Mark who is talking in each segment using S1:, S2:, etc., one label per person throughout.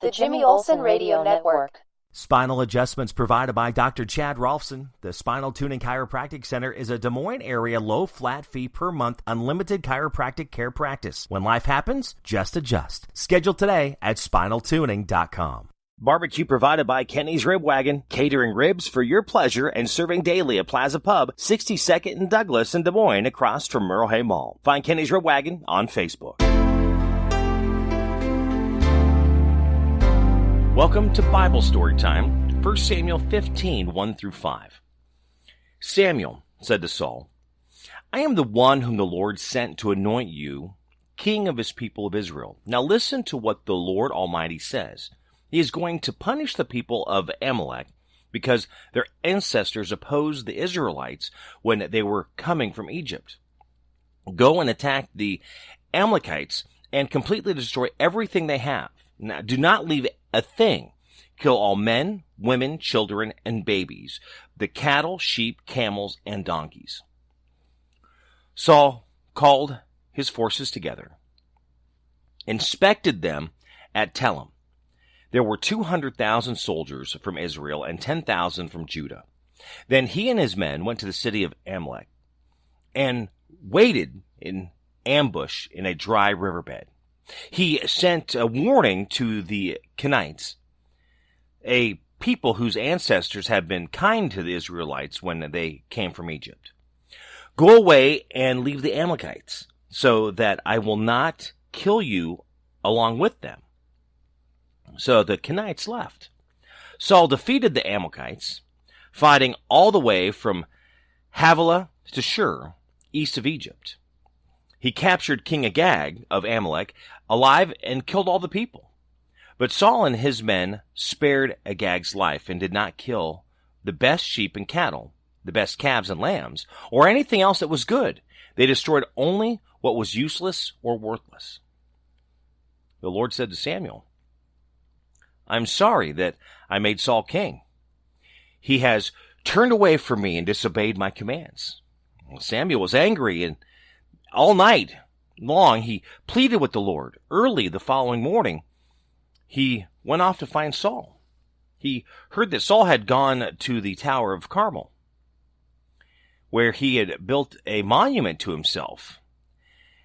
S1: The Jimmy Olsen Radio Network.
S2: Spinal adjustments provided by Dr. Chad Rolfson. The Spinal Tuning Chiropractic Center is a Des Moines area low flat fee per month unlimited chiropractic care practice. When life happens, just adjust. Schedule today at spinaltuning.com. Barbecue provided by Kenny's Rib Wagon, catering ribs for your pleasure and serving daily at Plaza Pub, 62nd and Douglas in Des Moines, across from Merle Hay Mall. Find Kenny's Rib Wagon on Facebook. Welcome to Bible Story Time, 1 Samuel 15, 1 through 5. Samuel said to Saul, I am the one whom the Lord sent to anoint you, king of his people of Israel. Now listen to what the Lord Almighty says. He is going to punish the people of Amalek because their ancestors opposed the Israelites when they were coming from Egypt. Go and attack the Amalekites and completely destroy everything they have. Now, do not leave a thing. Kill all men, women, children, and babies, the cattle, sheep, camels, and donkeys. Saul called his forces together, inspected them at Telem. There were 200,000 soldiers from Israel and 10,000 from Judah. Then he and his men went to the city of Amalek and waited in ambush in a dry riverbed. He sent a warning to the Kenites, a people whose ancestors had been kind to the Israelites when they came from Egypt. Go away and leave the Amalekites, so that I will not kill you along with them. So the Kenites left. Saul defeated the Amalekites, fighting all the way from Havilah to Shur, east of Egypt. He captured King Agag of Amalek alive and killed all the people. But Saul and his men spared Agag's life and did not kill the best sheep and cattle, the best calves and lambs, or anything else that was good. They destroyed only what was useless or worthless. The Lord said to Samuel, I'm sorry that I made Saul king. He has turned away from me and disobeyed my commands. Samuel was angry, and all night long he pleaded with the Lord. Early the following morning, he went off to find Saul. He heard that Saul had gone to the Tower of Carmel, where he had built a monument to himself,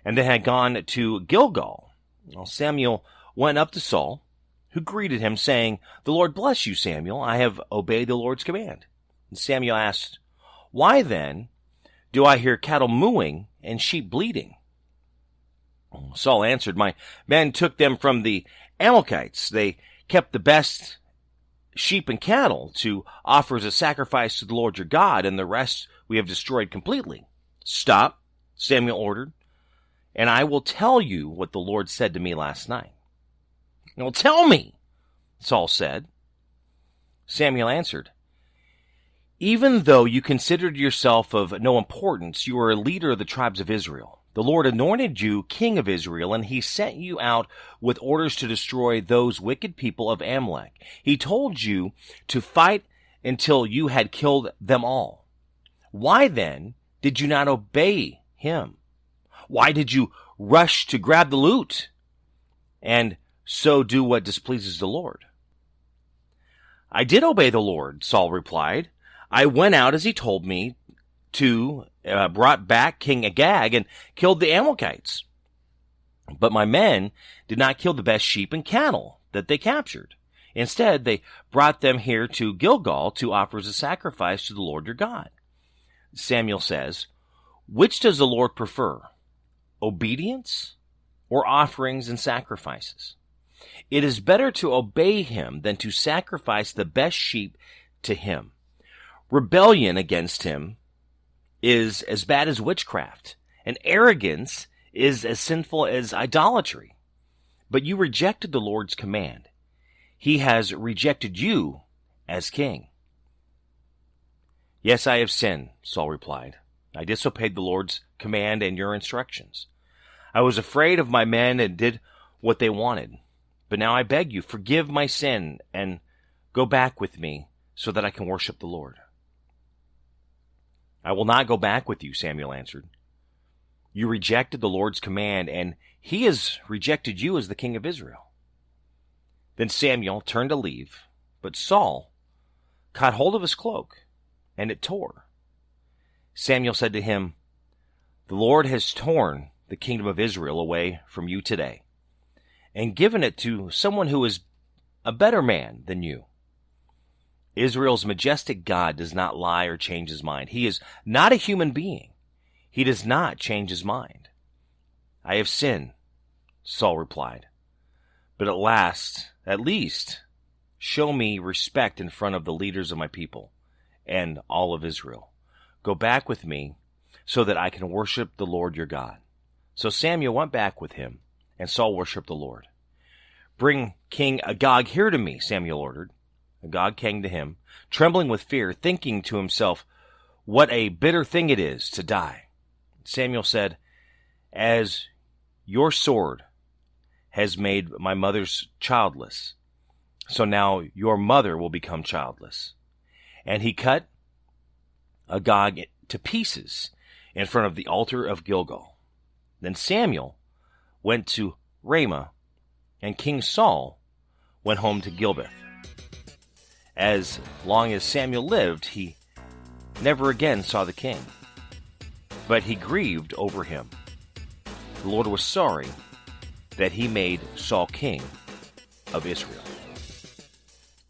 S2: and then had gone to Gilgal. Well, Samuel went up to Saul, who greeted him, saying, The Lord bless you, Samuel. I have obeyed the Lord's command. And Samuel asked, Why then do I hear cattle mooing and sheep bleating? Saul answered, My men took them from the Amalekites. They kept the best sheep and cattle to offer as a sacrifice to the Lord your God, and the rest we have destroyed completely. Stop, Samuel ordered, and I will tell you what the Lord said to me last night. Well, tell me, Saul said. Samuel answered, Even though you considered yourself of no importance, you are a leader of the tribes of Israel. The Lord anointed you king of Israel, and he sent you out with orders to destroy those wicked people of Amalek. He told you to fight until you had killed them all. Why then did you not obey him? Why did you rush to grab the loot and so do what displeases the Lord? I did obey the Lord, Saul replied. I went out as he told me to, brought back King Agag and killed the Amalekites. But my men did not kill the best sheep and cattle that they captured. Instead, they brought them here to Gilgal to offer as a sacrifice to the Lord your God. Samuel says, Which does the Lord prefer, obedience or offerings and sacrifices? It is better to obey him than to sacrifice the best sheep to him. Rebellion against him is as bad as witchcraft, and arrogance is as sinful as idolatry. But you rejected the Lord's command. He has rejected you as king. Yes, I have sinned, Saul replied. I disobeyed the Lord's command and your instructions. I was afraid of my men and did what they wanted. But now I beg you, forgive my sin and go back with me so that I can worship the Lord. I will not go back with you, Samuel answered. You rejected the Lord's command, and he has rejected you as the king of Israel. Then Samuel turned to leave, but Saul caught hold of his cloak, and it tore. Samuel said to him, "The Lord has torn the kingdom of Israel away from you today, and given it to someone who is a better man than you. Israel's majestic God does not lie or change his mind. He is not a human being. He does not change his mind." "I have sinned," Saul replied. "But at least, show me respect in front of the leaders of my people and all of Israel. Go back with me so that I can worship the Lord your God." So Samuel went back with him, and Saul worshiped the Lord. "Bring King Agag here to me," Samuel ordered. Agag came to him, trembling with fear, thinking to himself, "What a bitter thing it is to die." Samuel said, "As your sword has made my mother's childless, so now your mother will become childless." And he cut Agag to pieces in front of the altar of Gilgal. Then Samuel went to Ramah, and King Saul went home to Gilbeth. As long as Samuel lived, he never again saw the king, but he grieved over him. The Lord was sorry that he made Saul king of Israel.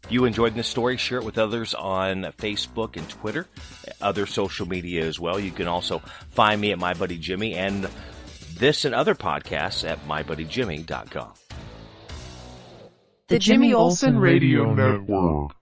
S2: If you enjoyed this story, share it with others on Facebook and Twitter, other social media as well. You can also find me at My Buddy Jimmy and this and other podcasts at mybuddyjimmy.com.
S1: The Jimmy Olsen Radio Network.